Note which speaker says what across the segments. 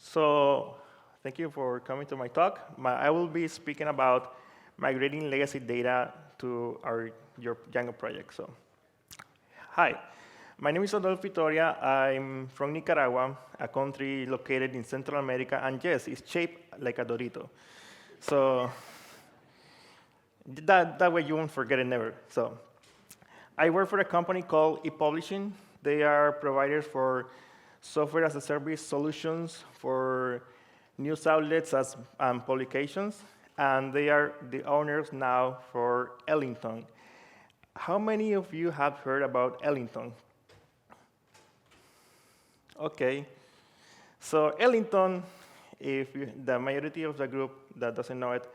Speaker 1: So thank you for coming to my talk. I will be speaking about migrating legacy data to your Django project. So, hi, my name is Adolfo Fitoria. I'm from Nicaragua, a country located in Central America, and yes, it's shaped like a Dorito. So that way you won't forget it never. So I work for a company called ePublishing. They are providers for software as a service solutions for news outlets and publications, and they are the owners now for Ellington. How many of you have heard about Ellington? Okay, so Ellington, the majority of the group that doesn't know it,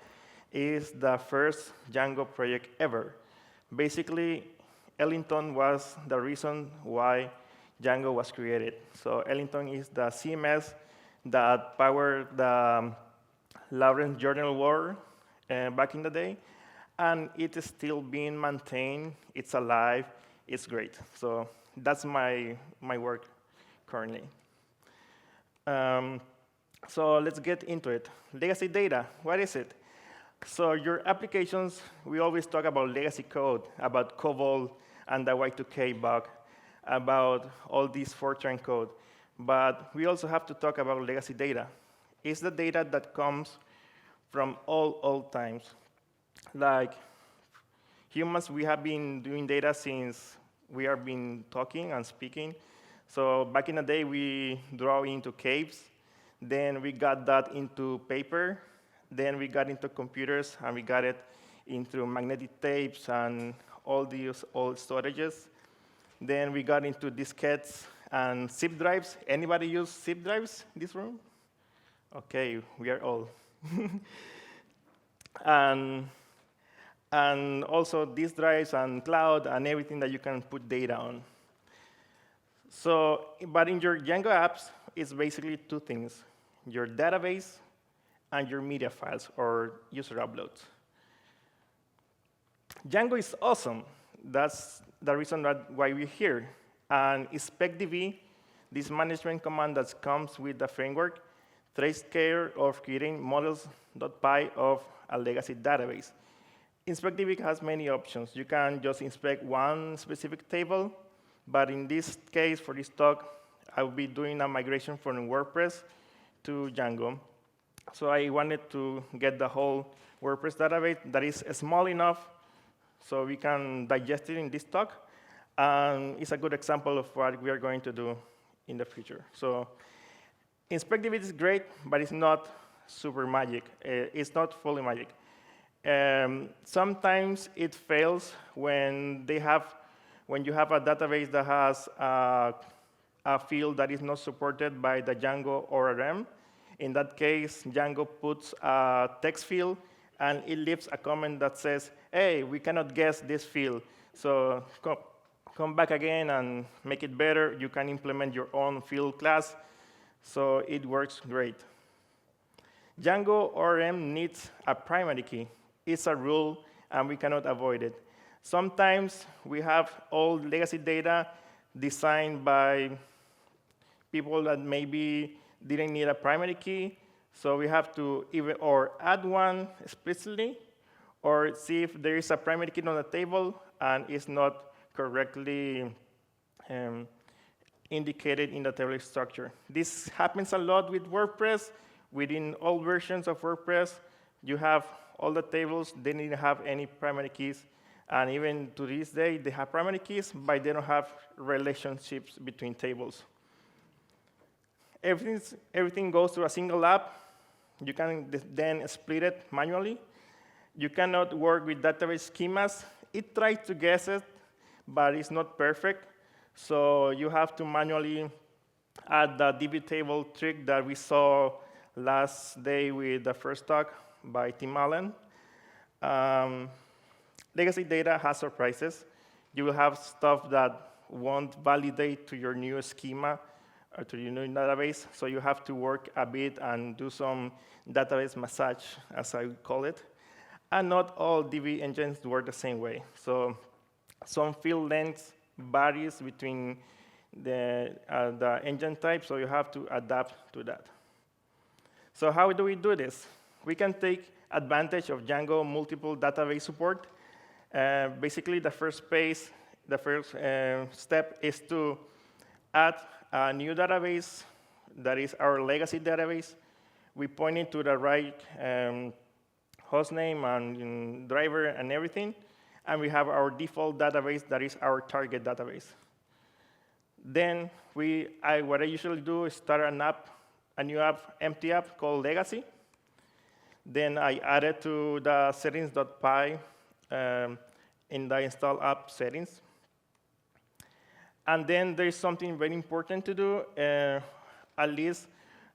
Speaker 1: is the first Django project ever. Basically, Ellington was the reason why Django was created. So Ellington is the CMS that powered the Lawrence Journal War back in the day, and it is still being maintained. It's alive. It's great. So that's my work currently. So let's get into it. Legacy data, what is it? So your applications, we always talk about legacy code, about COBOL and the Y2K bug, about all this Fortran code. But we also have to talk about legacy data. It's the data that comes from all old times. Like humans, we have been doing data since we have been talking and speaking. So back in the day, we draw into caves. Then we got that into paper. Then we got into computers, and we got it into magnetic tapes and all these old storages. Then we got into diskettes and zip drives. Anybody use zip drives in this room? OK, we are all. and also disk drives and cloud and everything that you can put data on. So, but in your Django apps, it's basically two things: your database and your media files or user uploads. Django is awesome. That's the reason why we're here. And SpecDB, this management command that comes with the framework, takes care of creating models.py of a legacy database. SpecDB has many options. You can just inspect one specific table, but in this case, for this talk, I will be doing a migration from WordPress to Django. So I wanted to get the whole WordPress database that is small enough so we can digest it in this talk. And it's a good example of what we are going to do in the future. So SpecDB is great, but it's not super magic. It's not fully magic. Sometimes it fails when you have a database that has a field that is not supported by the Django ORM. In that case, Django puts a text field, and it leaves a comment that says, hey, we cannot guess this field. So come back again and make it better. You can implement your own field class. So it works great. Django ORM needs a primary key. It's a rule, and we cannot avoid it. Sometimes we have old legacy data designed by people that maybe didn't need a primary key, so we have to either or add one explicitly, or see if there is a primary key on the table and it's not correctly indicated in the table structure. This happens a lot with WordPress. Within all versions of WordPress, you have all the tables. They didn't have any primary keys. And even to this day, they have primary keys, but they don't have relationships between tables. Everything goes to a single app. You can then split it manually. You cannot work with database schemas. It tries to guess it, but it's not perfect. So you have to manually add the DB table trick that we saw last day with the first talk by Tim Allen. Legacy data has surprises. You will have stuff that won't validate to your new schema or to your new database, so you have to work a bit and do some database massage, as I call it. And not all DB engines work the same way. So some field lengths varies between the engine type, so you have to adapt to that. So how do we do this? We can take advantage of Django multiple database support. Basically, the first step is to add a new database that is our legacy database. We point it to the right hostname and driver and everything, and we have our default database that is our target database. Then what I usually do is start a new app, empty app called legacy. Then I add it to the settings.py in the install app settings. And then there's something very important to do. At least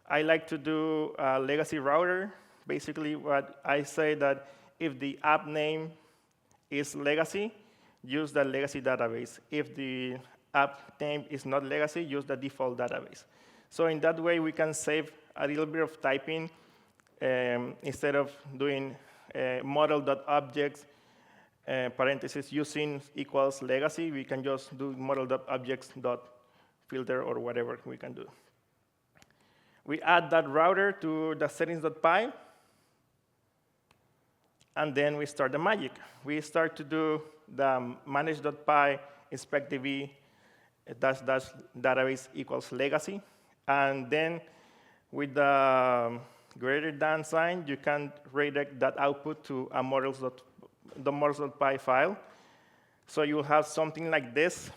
Speaker 1: I like to do a legacy router. Basically, what I say that if the app name is legacy, use the legacy database. If the app name is not legacy, use the default database. So in that way, we can save a little bit of typing. Instead of doing model.objects, parentheses using equals legacy, we can just do model.objects.filter or whatever we can do. We add that router to the settings.py, and then we start the magic. We start to do the manage.py inspect db database equals legacy, and then with the greater than sign, you can redirect that output to a the models.py file. So you'll have something like this.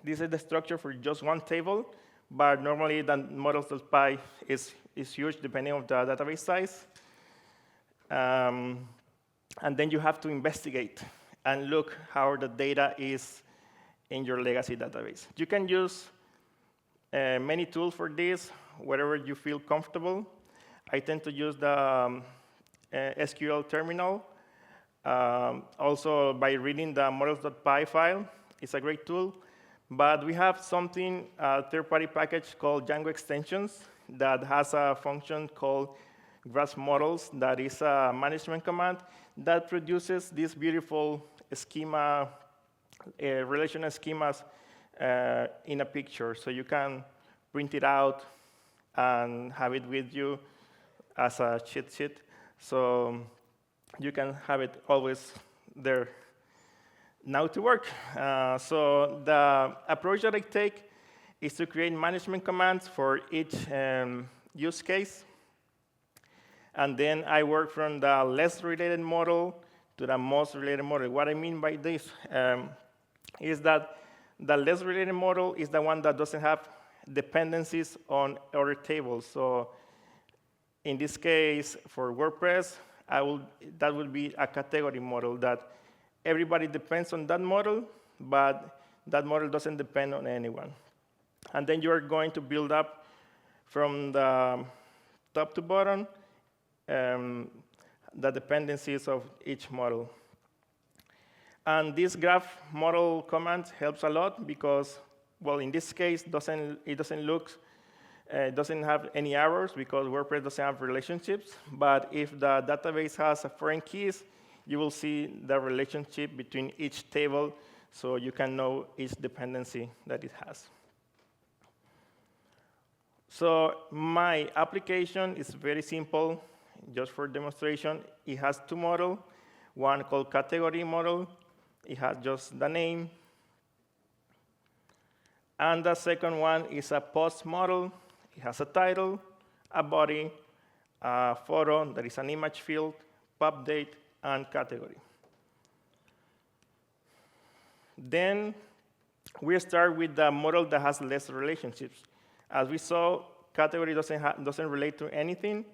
Speaker 1: This is the structure for just one table, but normally the models.py is huge depending on the database size. And then you have to investigate and look how the data is in your legacy database. You can use many tools for this, wherever you feel comfortable. I tend to use the SQL terminal. Also, by reading the models.py file, it's a great tool. But we have something, a third-party package called Django extensions that has a function called graph models that is a management command that produces this beautiful schema, relational schemas in a picture. So you can print it out and have it with you as a cheat sheet. So you can have it always there. Now to work. So the approach that I take is to create management commands for each use case. And then I work from the less related model to the most related model. What I mean by this is that the less related model is the one that doesn't have dependencies on other tables. So in this case, for WordPress, that would be a category model that everybody depends on that model, but that model doesn't depend on anyone. And then you're going to build up from the top to bottom the dependencies of each model. And this graph model command helps a lot because, well, in this case, it doesn't have any errors because WordPress doesn't have relationships. But if the database has foreign keys, you will see the relationship between each table, so you can know each dependency that it has. So my application is very simple. Just for demonstration, it has two models, one called category model. It has just the name. And the second one is a post model. It has a title, a body, a photo, that is an image field, pub date, and category. Then we start with the model that has less relationships. As we saw, category doesn't relate to anything,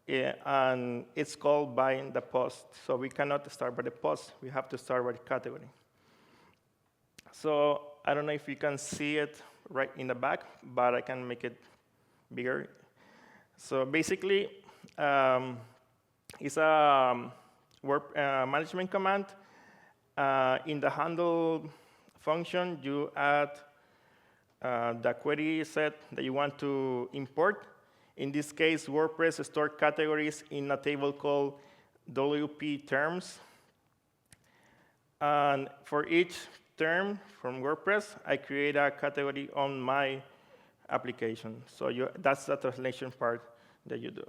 Speaker 1: and it's called by the post. So we cannot start by the post. We have to start by the category. So I don't know if you can see it right in the back, but I can make it bigger. So basically, it's a management command. In the handle function, you add the query set that you want to import. In this case, WordPress stores categories in a table called WP terms. And for each term from WordPress, I create a category on my application. So that's the translation part. that you do.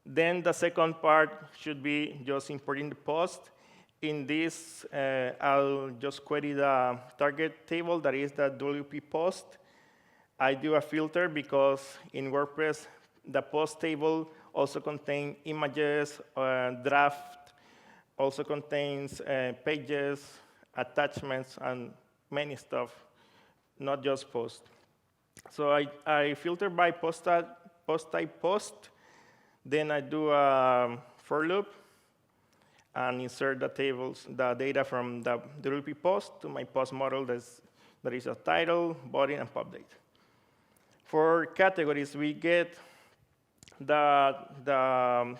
Speaker 1: Then the second part should be just importing the post. In this, I'll just query the target table, that is the WP post. I do a filter because in WordPress, the post table also contains images, draft, also contains pages, attachments, and many stuff, not just post. So I filter by post type post. Then I do a for loop and insert the data from the WP post to my post model that is a title, body, and pub date. For categories, we get the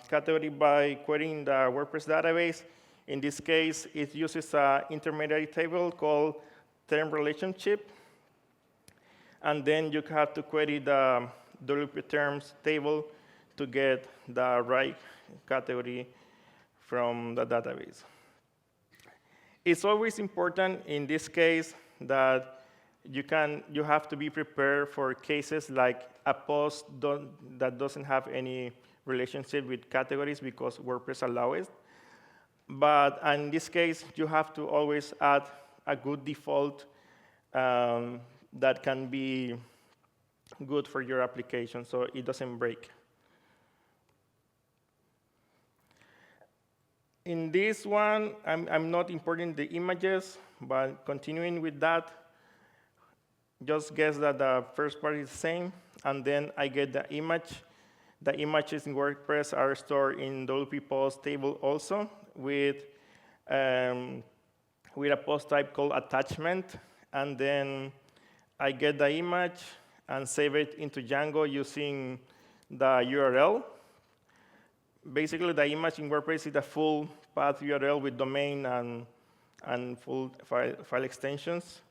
Speaker 1: category by querying the WordPress database. In this case, it uses an intermediary table called term relationship. And then you have to query the WP terms table to get the right category from the database. It's always important in this case that you have to be prepared for cases like a post that doesn't have any relationship with categories because WordPress allows it. But in this case, you have to always add a good default that can be good for your application so it doesn't break. In this one, I'm not importing the images, but continuing with that, just guess that the first part is the same, and then I get the image. The images in WordPress are stored in the WP post table also with a post type called attachment, and then I get the image and save it into Django using the URL. Basically, the image in WordPress is a full path URL with domain and full file extensions.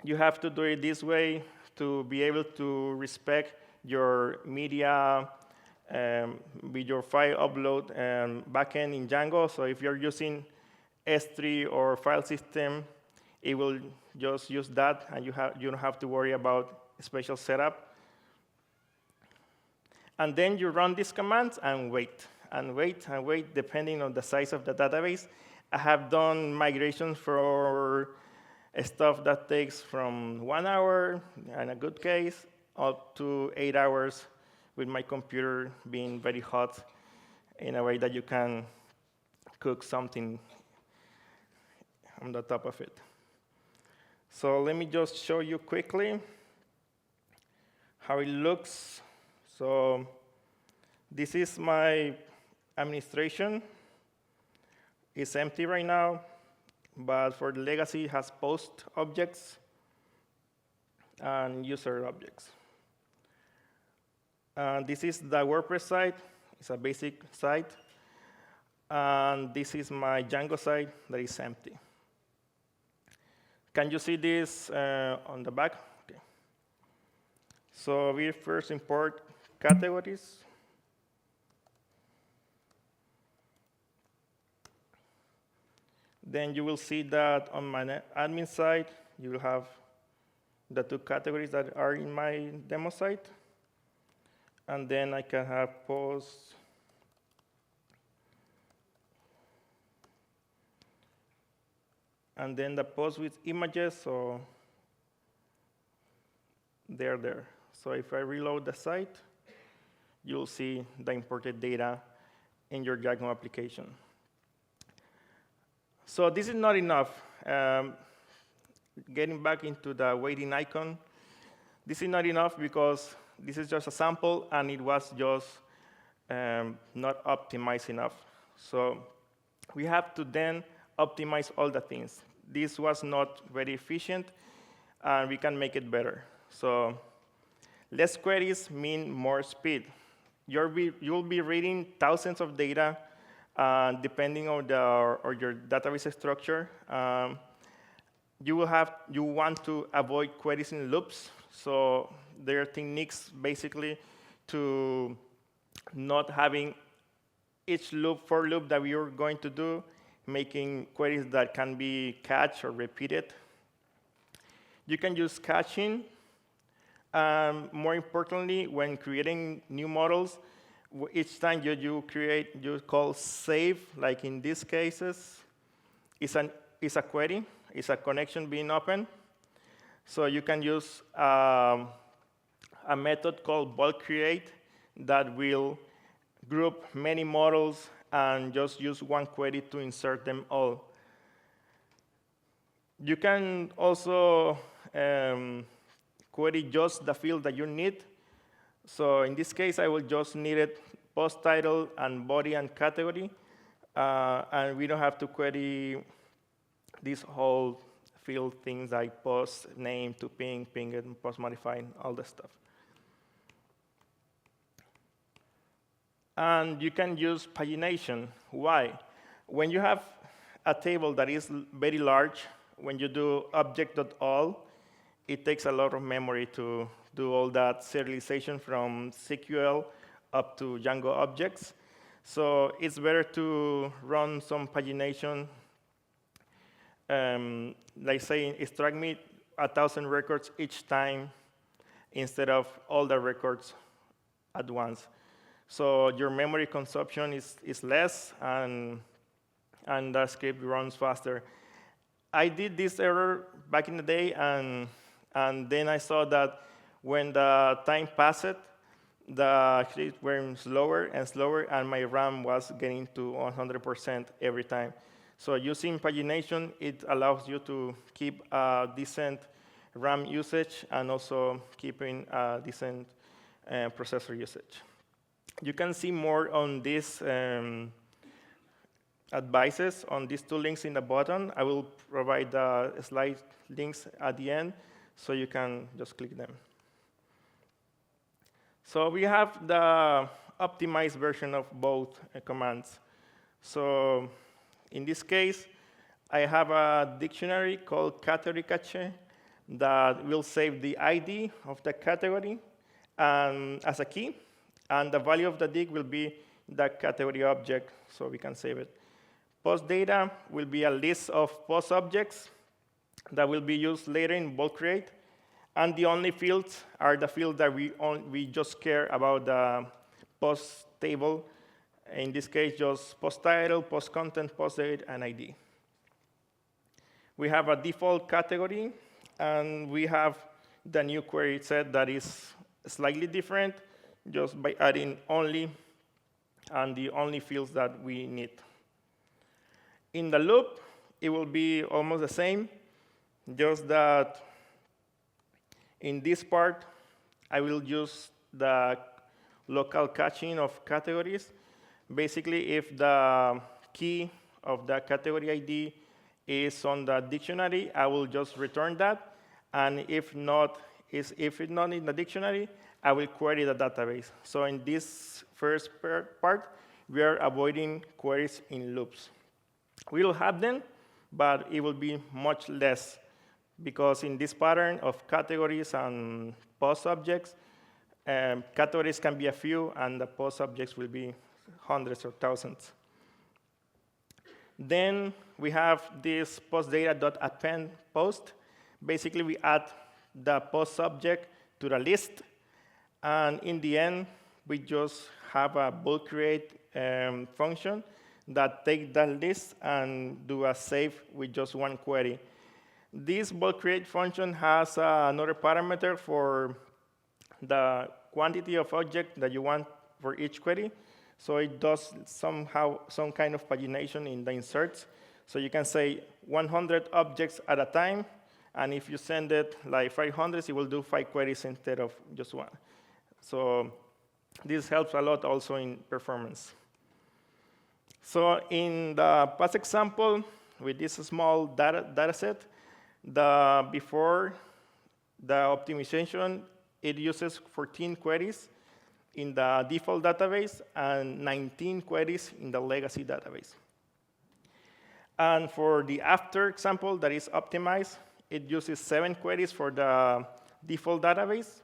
Speaker 1: You have to do it this way to be able to respect your media with your file upload backend in Django. So if you're using S3 or file system, it will just use that, and you don't have to worry about special setup. And then you run these commands and wait, and wait, and wait, depending on the size of the database. I have done migrations for stuff that takes from 1 hour, in a good case, up to 8 hours with my computer being very hot in a way that you can cook something on the top of it. So let me just show you quickly how it looks. So this is my administration. It's empty right now, but for the legacy, it has post objects and user objects. This is the WordPress site. It's a basic site. And this is my Django site that is empty. Can you see this on the back? Okay. So we first import categories. Then you will see that on my admin side, you will have the two categories that are in my demo site. And then I can have posts. And then the posts with images, so they're there. So if I reload the site, you'll see the imported data in your Django application. So this is not enough. Getting back into the waiting icon, this is not enough because this is just a sample, and it was just not optimized enough. So we have to then optimize all the things. This was not very efficient, and we can make it better. So less queries mean more speed. You'll be reading thousands of data, depending on your database structure. You want to avoid queries in loops. So there are techniques basically to not having each loop for loop that we are going to do, making queries that can be cached or repeated. You can use caching. More importantly, when creating new models, each time you create, you call save, like in these cases, is a query, is a connection being opened. So you can use a method called bulk create that will group many models and just use one query to insert them all. You can also query just the field that you need. So in this case, I will just need it post title and body and category. And we don't have to query this whole field things like post name to ping it, post modifying, all that stuff. And you can use pagination. Why? When you have a table that is very large, when you do object.all, it takes a lot of memory to do all that serialization from SQL up to Django objects. So it's better to run some pagination, like saying, extract me 1,000 records each time instead of all the records at once. So your memory consumption is less, and the script runs faster. I did this error back in the day, and then I saw that when the time passed, the scripts were slower and slower, and my RAM was getting to 100% every time. So using pagination, it allows you to keep a decent RAM usage and also keeping a decent processor usage. You can see more on these advices on these two links in the bottom. I will provide the slide links at the end, so you can just click them. So we have the optimized version of both commands. So in this case, I have a dictionary called category cache that will save the ID of the category as a key, and the value of the dict will be the category object, so we can save it. Post data will be a list of post objects that will be used later in bulk create, and the only fields are the fields that we just care about the post table. In this case, just post title, post content, post date, and ID. We have a default category, and we have the new query set that is slightly different, just by adding only and the only fields that we need. In the loop, it will be almost the same, just that in this part, I will use the local caching of categories. Basically, if the key of the category ID is on the dictionary, I will just return that. And if it's not in the dictionary, I will query the database. So in this first part, we are avoiding queries in loops. We will have them, but it will be much less, because in this pattern of categories and post objects, categories can be a few, and the post objects will be hundreds or thousands. Then we have this postdata.append post. Basically, we add the post object to the list, and in the end, we just have a bulk create function that takes that list and do a save with just one query. This bulk create function has another parameter for the quantity of object that you want for each query. So it does some kind of pagination in the inserts. So you can say 100 objects at a time, and if you send it like 500, it will do 5 queries instead of just one. So this helps a lot also in performance. So in the past example, with this small data set, before the optimization, it uses 14 queries in the default database and 19 queries in the legacy database. And for the after example that is optimized, it uses 7 queries for the default database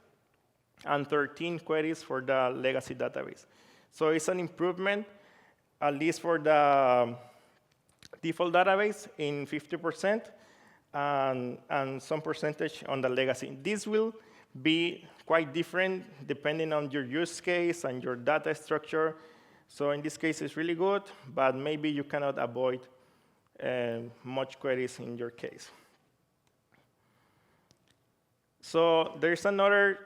Speaker 1: and 13 queries for the legacy database. So it's an improvement, at least for the default database, in 50%, and some percentage on the legacy. This will be quite different depending on your use case and your data structure. So in this case, it's really good, but maybe you cannot avoid much queries in your case. So there's another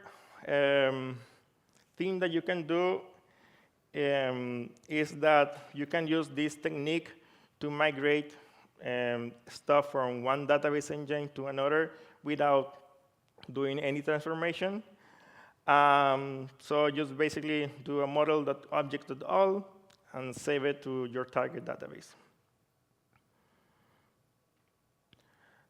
Speaker 1: thing that you can do is that you can use this technique to migrate stuff from one database engine to another without doing any transformation. So just basically do a model.object.all and save it to your target database.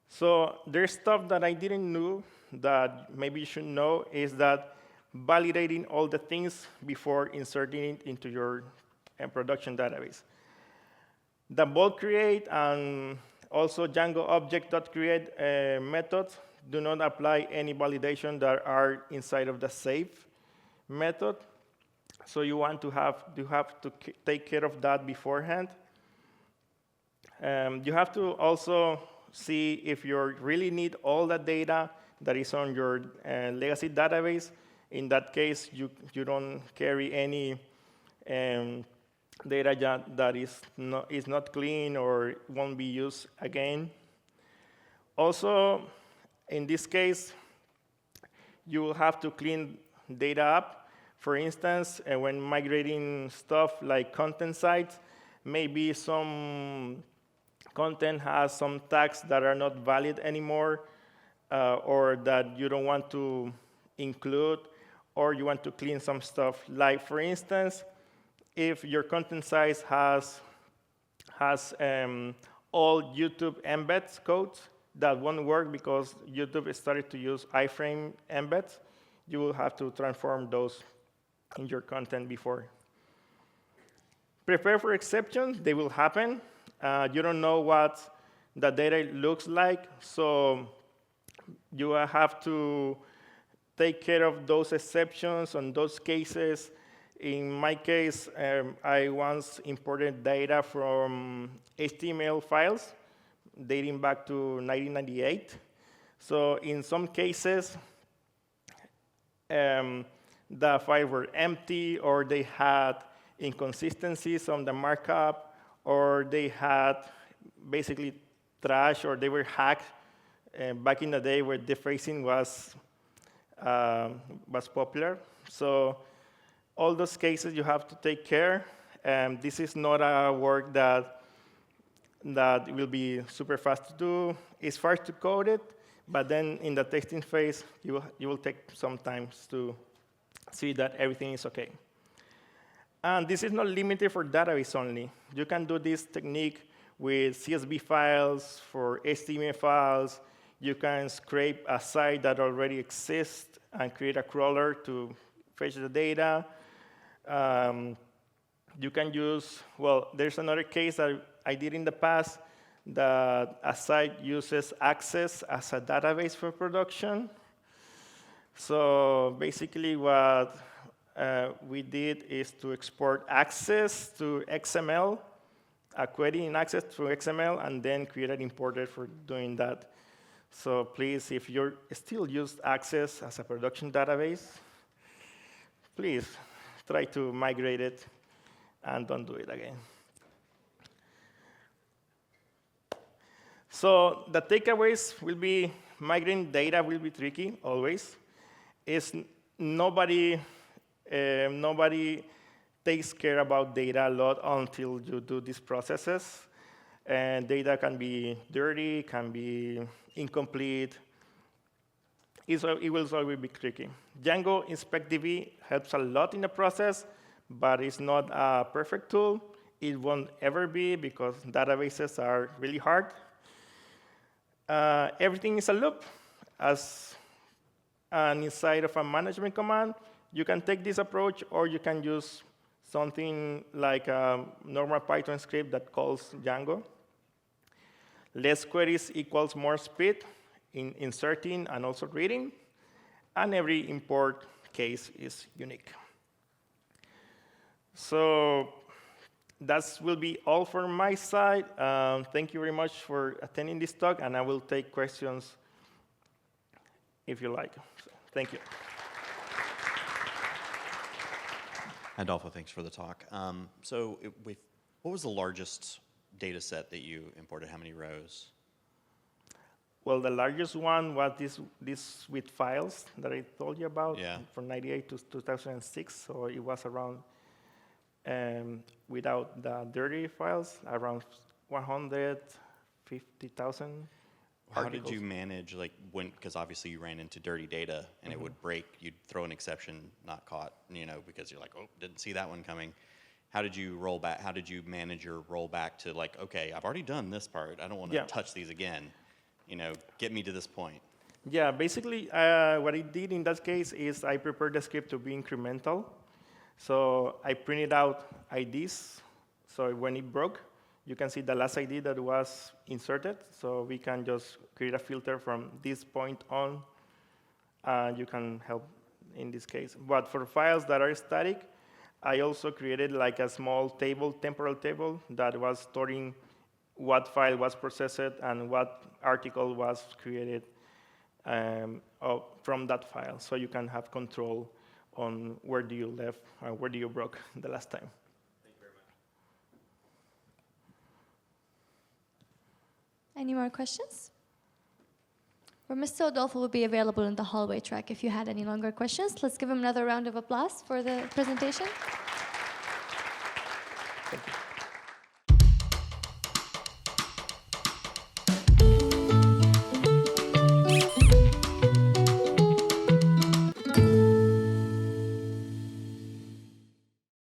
Speaker 1: So there's stuff that I didn't know that maybe you should know is that validating all the things before inserting it into your production database. The bulk create and also Django object.create methods do not apply any validation that are inside of the save method. So you want to have to take care of that beforehand. You have to also see if you really need all the data that is on your legacy database. In that case, you don't carry any data that is not clean or won't be used again. Also, in this case, you will have to clean data up. For instance, when migrating stuff like content sites, maybe some content has some tags that are not valid anymore, or that you don't want to include, or you want to clean some stuff. Like, for instance, if your content size has all YouTube embeds codes that won't work because YouTube started to use iframe embeds, you will have to transform those in your content before. Prepare for exceptions. They will happen. You don't know what the data looks like, so you have to take care of those exceptions on those cases. In my case, I once imported data from HTML files dating back to 1998. So in some cases, the files were empty, or they had inconsistencies on the markup, or they had basically trash, or they were hacked back in the day where defacing was popular. So all those cases you have to take care. This is not a work that will be super fast to do. It's fast to code it, but then in the testing phase, you will take some time to see that everything is OK. And this is not limited for database only. You can do this technique with CSV files, for HTML files. You can scrape a site that already exists and create a crawler to fetch the data. You can use, well, there's another case that I did in the past that a site uses Access as a database for production. So basically what we did is to export Access to XML, a query in Access to XML, and then create an importer for doing that. So please, if you still use Access as a production database, please try to migrate it and don't do it again. So the takeaways will be migrating data will be tricky, always. Nobody takes care about data a lot until you do these processes. And data can be dirty, can be incomplete. It will always be tricky. Django InspectDB helps a lot in the process, but it's not a perfect tool. It won't ever be because databases are really hard. Everything is a loop. And inside of a management command, you can take this approach, or you can use something like a normal Python script that calls Django. Less queries equals more speed in inserting and also reading. And every import case is unique. So that will be all from my side. Thank you very much for attending this talk, and I will take questions if you like. So, thank you.
Speaker 2: Adolfo, thanks for the talk. What was the largest data set that you imported? How many rows?
Speaker 1: Well, the largest one was this with files that I told you about,
Speaker 2: Yeah.
Speaker 1: from 98 to 2006. So it was around, without the dirty files, around 150,000
Speaker 2: How
Speaker 1: articles.
Speaker 2: did you manage, like, because obviously you ran into dirty data and it would break, you'd throw an exception, not caught, because you're like, oh, didn't see that one coming. How did you roll back? How did you manage your rollback to, like, okay, I've already done this part. I don't want to touch these again. Get me to this point.
Speaker 1: Yeah, basically, what I did in that case is I prepared the script to be incremental. So I printed out IDs. So when it broke, you can see the last ID that was inserted. So we can just create a filter from this point on. You can help in this case. But for files that are static, I also created like a small table, temporal table, that was storing what file was processed and what article was created from that file. So you can have control on where do you left or where do you broke the last time.
Speaker 3: Thank you very much.
Speaker 4: Any more questions? Well, Mr. Adolfo will be available in the hallway track if you had any longer questions. Let's give him another round of applause for the presentation.